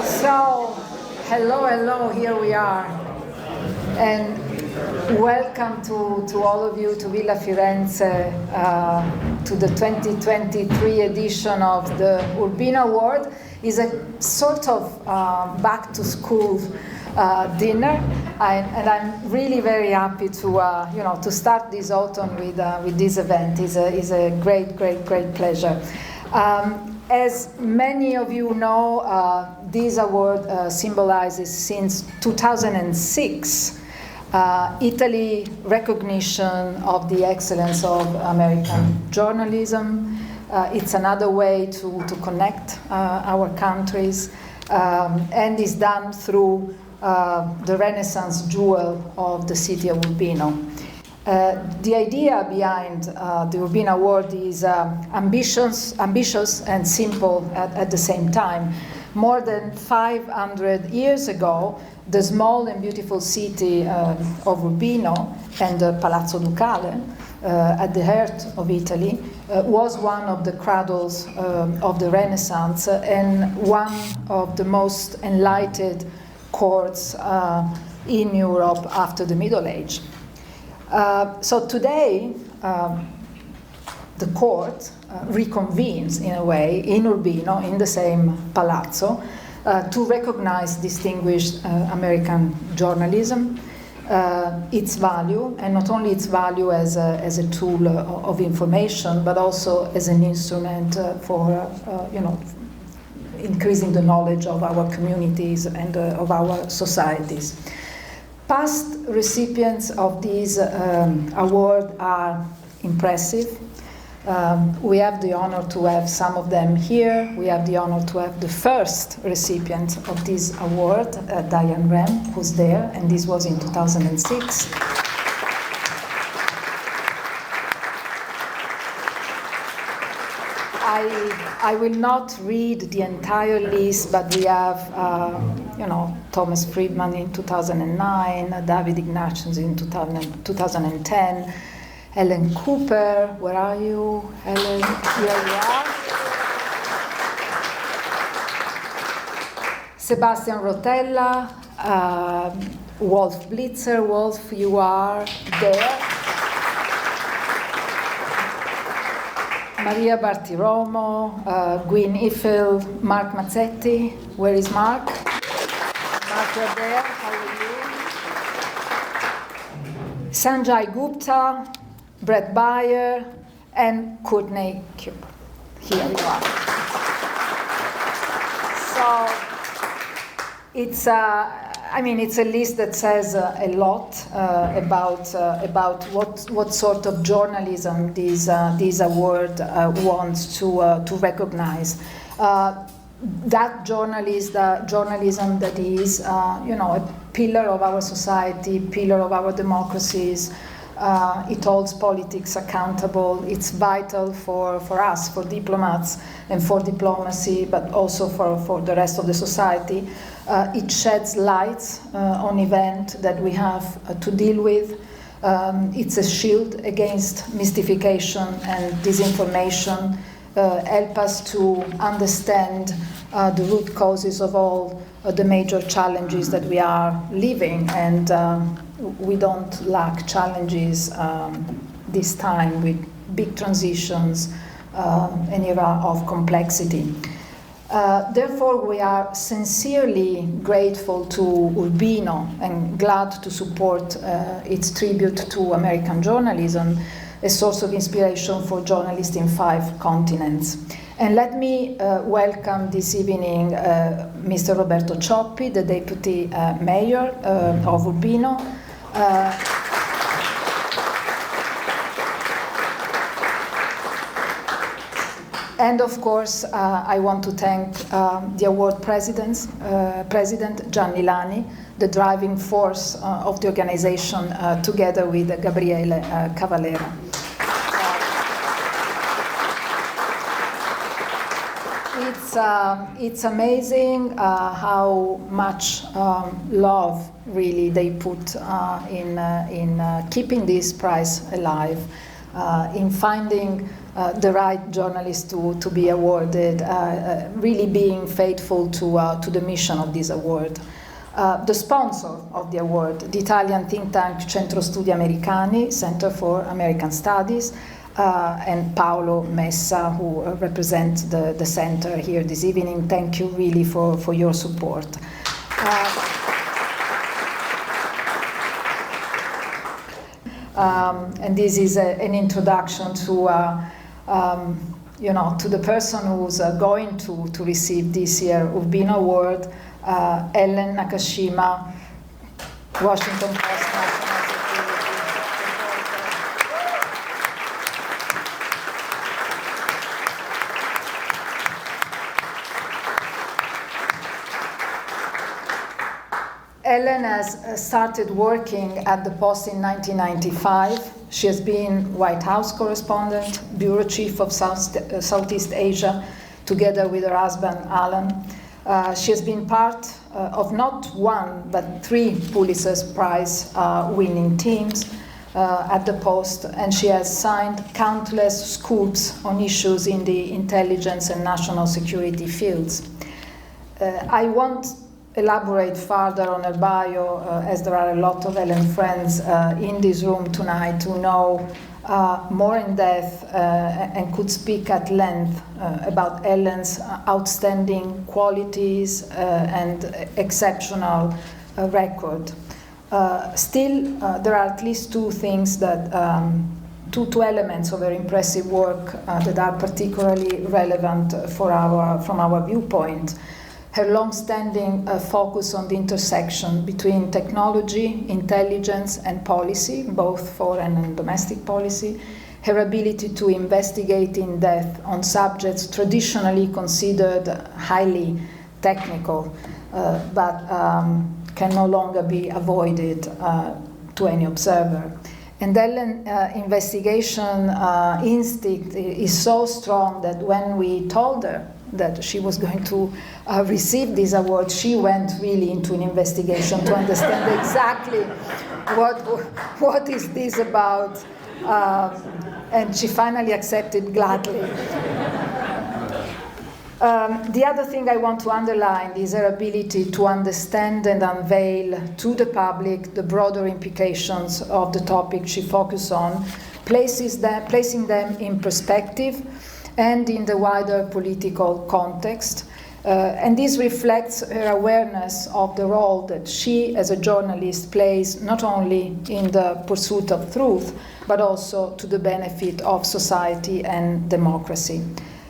So, hello, here we are. And welcome to all of you to Villa Firenze, to the 2023 edition of the Urbino Award. It's a sort of back to school dinner, and I'm really very happy to start this autumn with this event. It's a great pleasure. As many of you know, this award symbolizes since 2006 Italy recognition of the excellence of American journalism. It's another way to connect our countries, and is done through the Renaissance jewel of the city of Urbino. The idea behind the Urbino Award is ambitious and simple at the same time. More than 500 years ago, the small and beautiful city of Urbino and the Palazzo Ducale, at the heart of Italy, was one of the cradles of the Renaissance and one of the most enlightened courts in Europe after the Middle Age. So today, the court reconvenes in a way in Urbino, in the same palazzo, to recognize distinguished American journalism, its value, and not only its value as a tool of information, but also as an instrument for increasing the knowledge of our communities and of our societies. Past recipients of this award are impressive. We have the honor to have some of them here. We have the honor to have the first recipient of this award, Diane Rem, who's there, and this was in 2006. I will not read the entire list, but we have, Thomas Friedman in 2009, David Ignatius in 2010, Helen Cooper, where are you, Helen? Here you are. Sebastian Rotella, Wolf Blitzer. Wolf, you are there. Maria Bartiromo, Gwyn Ifill, Mark Mazzetti. Where is Mark? Mark, you're there. How are you? Sanjay Gupta, Brett Bayer, and Courtney Cube. Here you are. So it's a list that says a lot about what sort of journalism this award wants to recognize. That journalism that is a pillar of our society, pillar of our democracies. It holds politics accountable. It's vital for us, for diplomats and for diplomacy, but also for the rest of the society. It sheds light on events that we have to deal with. It's a shield against mystification and disinformation. Help us to understand the root causes of all the major challenges that we are living, and we don't lack challenges this time with big transitions, an era of complexity. Therefore, we are sincerely grateful to Urbino and glad to support its tribute to American journalism, a source of inspiration for journalists in 5 continents. And let me welcome this evening Mr. Roberto Cioppi, the Deputy Mayor of Urbino. And of course, I want to thank the award President Gianni Lani, the driving force of the organization, together with Gabriele Cavallera. It's amazing how much love really they put in keeping this prize alive. in finding the right journalist to be awarded, really being faithful to the mission of this award. The sponsor of the award, the Italian think tank Centro Studi Americani, Center for American Studies, and Paolo Messa, who represents the center here this evening. Thank you really for your support. And this is an introduction to to the person who's going to receive this year Urbino Award, Ellen Nakashima, Washington Post National Security Ellen has started working at the Post in 1995. She has been White House correspondent, bureau chief of Southeast Asia, together with her husband, Alan. She has been part of not one, but 3 Pulitzer Prize winning teams at the Post, and she has signed countless scoops on issues in the intelligence and national security fields. I won't elaborate further on her bio, as there are a lot of Ellen friends in this room tonight who know more in depth and could speak at length about Ellen's outstanding qualities and exceptional record. Still, there are at least 2 things that, two elements of her impressive work that are particularly relevant from our viewpoint. Her long-standing focus on the intersection between technology, intelligence, and policy, both foreign and domestic policy, her ability to investigate in depth on subjects traditionally considered highly technical, but can no longer be avoided to any observer. And Ellen's investigation instinct is so strong that when we told her that she was going to receive this award, she went really into an investigation to understand exactly what is this about, and she finally accepted gladly. The other thing I want to underline is her ability to understand and unveil to the public the broader implications of the topic she focused on, placing them in perspective and in the wider political context. And this reflects her awareness of the role that she, as a journalist, plays not only in the pursuit of truth, but also to the benefit of society and democracy.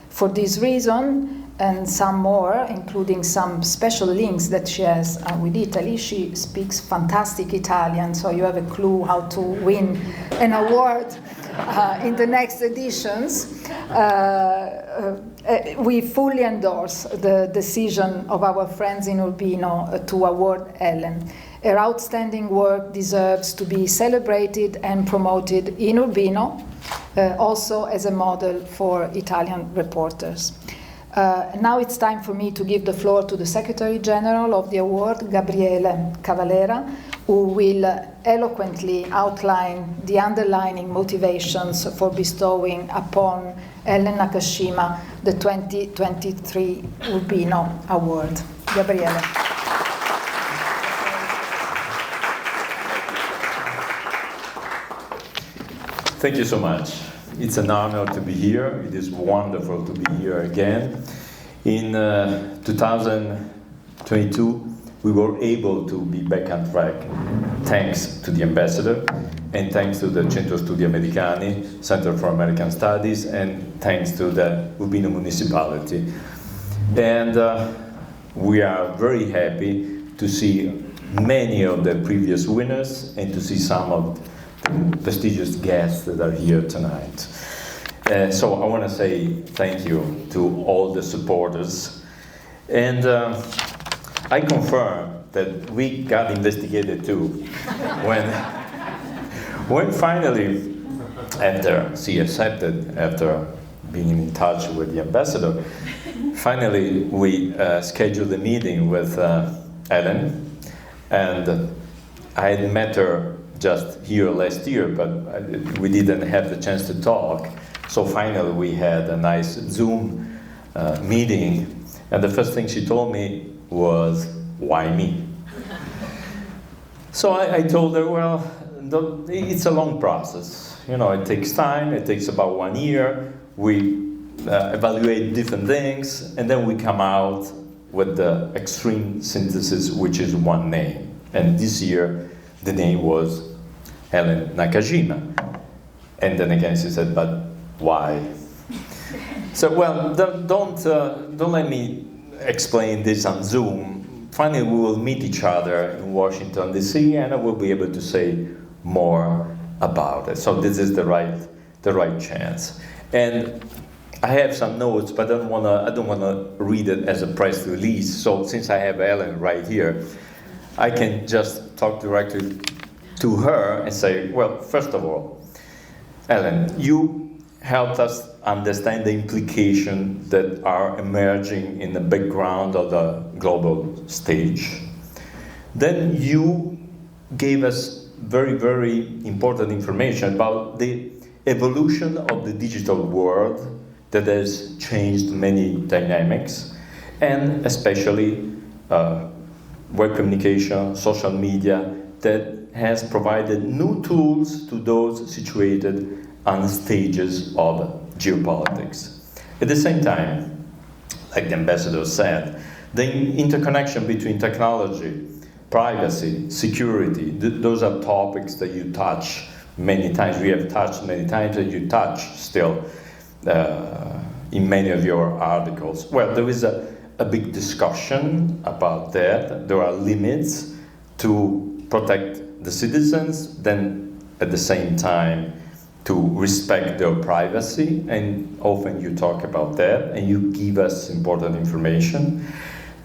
For this reason, and some more, including some special links that she has with Italy. She speaks fantastic Italian, so you have a clue how to win an award in the next editions. We fully endorse the decision of our friends in Urbino to award Ellen. Her outstanding work deserves to be celebrated and promoted in Urbino, also as a model for Italian reporters. Now it's time for me to give the floor to the Secretary General of the award, Gabriele Cavalera, who will eloquently outline the underlying motivations for bestowing upon Ellen Nakashima the 2023 Urbino Award. Gabriele. Thank you so much. It's an honor to be here. It is wonderful to be here again. In 2022, we were able to be back on track thanks to the ambassador and thanks to the Centro Studi Americani, Center for American Studies, and thanks to the Urbino municipality. And we are very happy to see many of the previous winners and to see some of prestigious guests that are here tonight. So I want to say thank you to all the supporters. And I confirm that we got investigated too. When finally, after she accepted, after being in touch with the ambassador, finally we scheduled a meeting with Ellen, and I had met her just here last year, but we didn't have the chance to talk. So finally we had a nice Zoom meeting, and the first thing she told me was, why me? So I told her, well, it's a long process. You know, it takes time, it takes about 1 year. We evaluate different things, and then we come out with the extreme synthesis, which is one name. And this year, the name was Helen Nakajima. And then again, she said, but why? So, well, don't let me explain this on Zoom. Finally, we will meet each other in Washington, D.C., and I will be able to say more about it. So this is the right chance. And I have some notes, but I don't wanna read it as a press release. So since I have Ellen right here, I can just talk directly to her and say, well, first of all, Ellen, you helped us understand the implications that are emerging in the background of the global stage. Then you gave us very, very important information about the evolution of the digital world that has changed many dynamics, and especially web communication, social media, that has provided new tools to those situated on stages of geopolitics. At the same time, like the ambassador said, the interconnection between technology, privacy, security, those are topics that you touch many times, we have touched many times, and you touch still in many of your articles. Well, there is a big discussion about that. There are limits to protect the citizens, then at the same time to respect their privacy, and often you talk about that and you give us important information.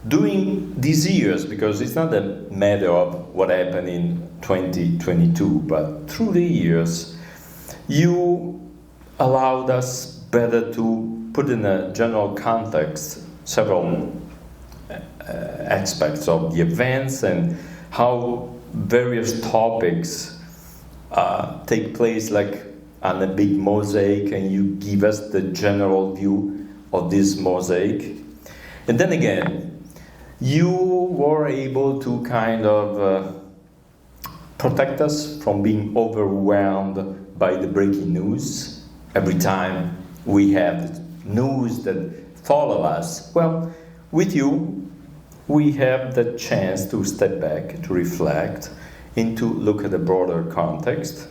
During these years, because it's not a matter of what happened in 2022, but through the years, you allowed us better to put in a general context several aspects of the events and how various topics take place like on a big mosaic, and you give us the general view of this mosaic. And then again, you were able to kind of protect us from being overwhelmed by the breaking news. Every time we have news that follow us, well, with you, we have the chance to step back, to reflect, and to look at the broader context,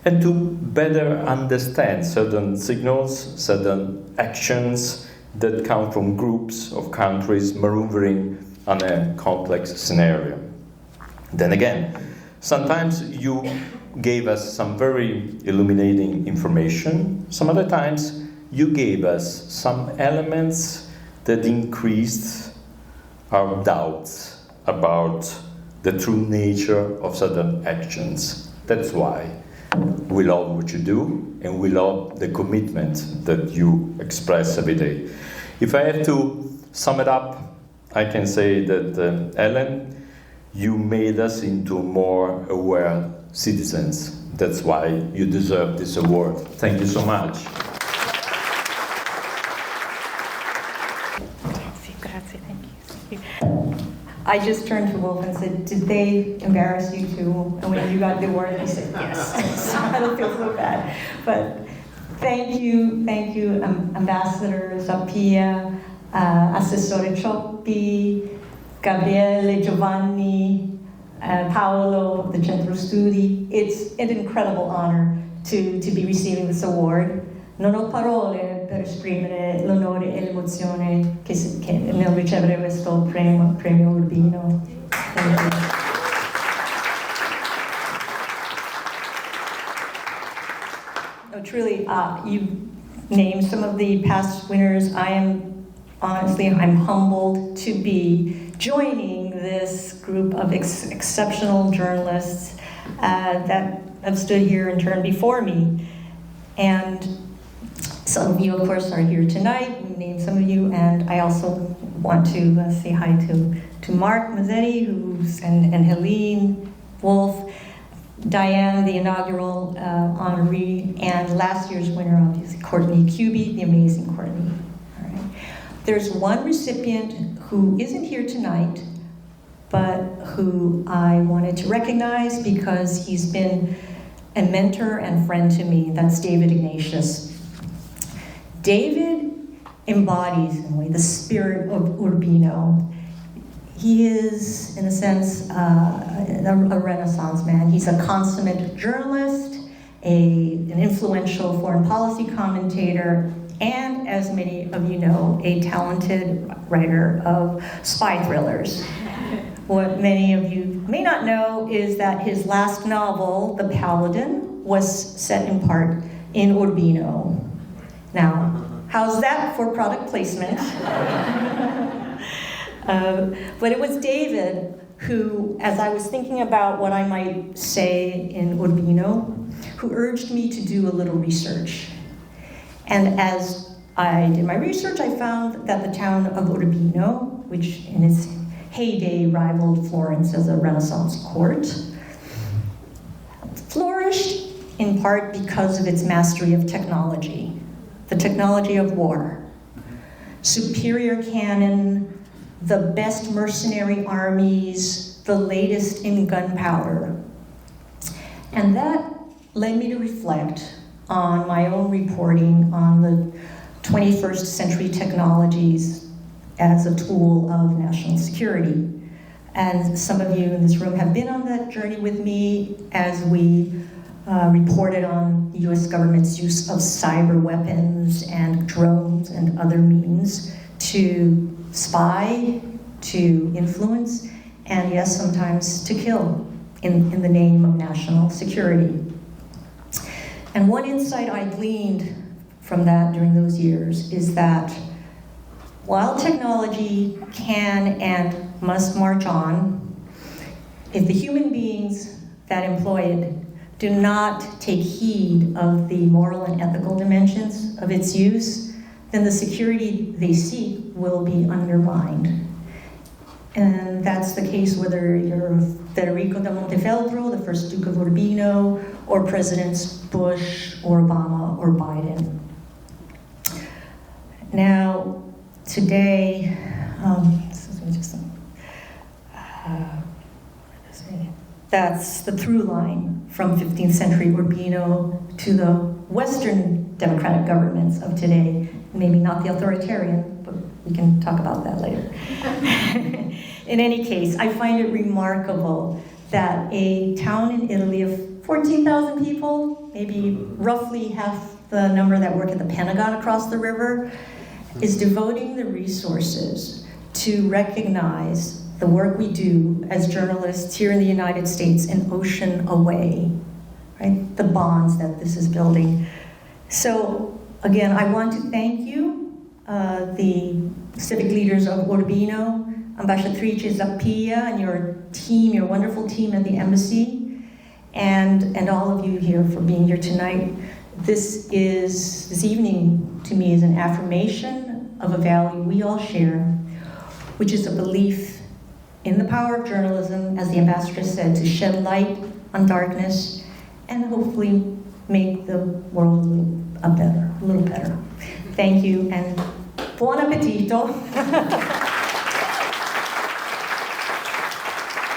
and to better understand certain signals, certain actions that come from groups of countries maneuvering on a complex scenario. Then again, sometimes you gave us some very illuminating information. Some other times you gave us some elements that increased our doubts about the true nature of certain actions. That's why we love what you do, and we love the commitment that you express every day. If I have to sum it up, I can say that, Ellen, you made us into more aware citizens. That's why you deserve this award. Thank you so much. Grazie, thank you. I just turned to Wolf and said, did they embarrass you too? And when you got the award, he said, yes. So I don't feel so bad. But thank you, Ambassador Zappia, Assessore Cioppi, Gabriele, Giovanni, Paolo of the Centro Studi. It's an incredible honor to be receiving this award. Non ho parole per esprimere l'onore e l'emozione che nel ricevere questo premio Urbino. No, truly, you named some of the past winners. I'm humbled to be joining this group of exceptional journalists that have stood here in turn before me. And some of you, of course, are here tonight. We named some of you, and I also want to say hi to Mark Mazzetti, and Helene Wolf. Diane, the inaugural honoree, and last year's winner, obviously, Courtney Cuby, the amazing Courtney. All right. There's one recipient who isn't here tonight, but who I wanted to recognize because he's been a mentor and friend to me. That's David Ignatius. David embodies, in a way, the spirit of Urbino. He is, in a sense, a Renaissance man. He's a consummate journalist, an influential foreign policy commentator, and, as many of you know, a talented writer of spy thrillers. What many of you may not know is that his last novel, The Paladin, was set in part in Urbino. Now, how's that for product placement? But it was David who, as I was thinking about what I might say in Urbino, who urged me to do a little research. And as I did my research, I found that the town of Urbino, which in its heyday rivaled Florence as a Renaissance court, flourished in part because of its mastery of technology, the technology of war, superior cannon, the best mercenary armies, the latest in gunpowder. And that led me to reflect on my own reporting on the 21st century technologies as a tool of national security. And some of you in this room have been on that journey with me as we reported on the US government's use of cyber weapons and drones and other means to spy, to influence, and yes, sometimes to kill in the name of national security. And one insight I gleaned from that during those years is that while technology can and must march on, if the human beings that employ it do not take heed of the moral and ethical dimensions of its use, then the security they seek will be undermined. And that's the case whether you're Federico da Montefeltro, the first Duke of Urbino, or Presidents Bush, or Obama, or Biden. Now, today, that's the through line from 15th century Urbino to the Western democratic governments of today. Maybe not the authoritarian, but we can talk about that later. In any case, I find it remarkable that a town in Italy of 14,000 people, maybe roughly half the number that work at the Pentagon across the river, is devoting the resources to recognize the work we do as journalists here in the United States an ocean away, right? The bonds that this is building. So again, I want to thank you, the civic leaders of Urbino, Ambasciatrice Zappia, and your team, your wonderful team at the embassy, and all of you here for being here tonight. This evening to me is an affirmation of a value we all share, which is a belief in the power of journalism, as the ambassador said, to shed light on darkness and hopefully make the world a little better. Thank you, and buon appetito.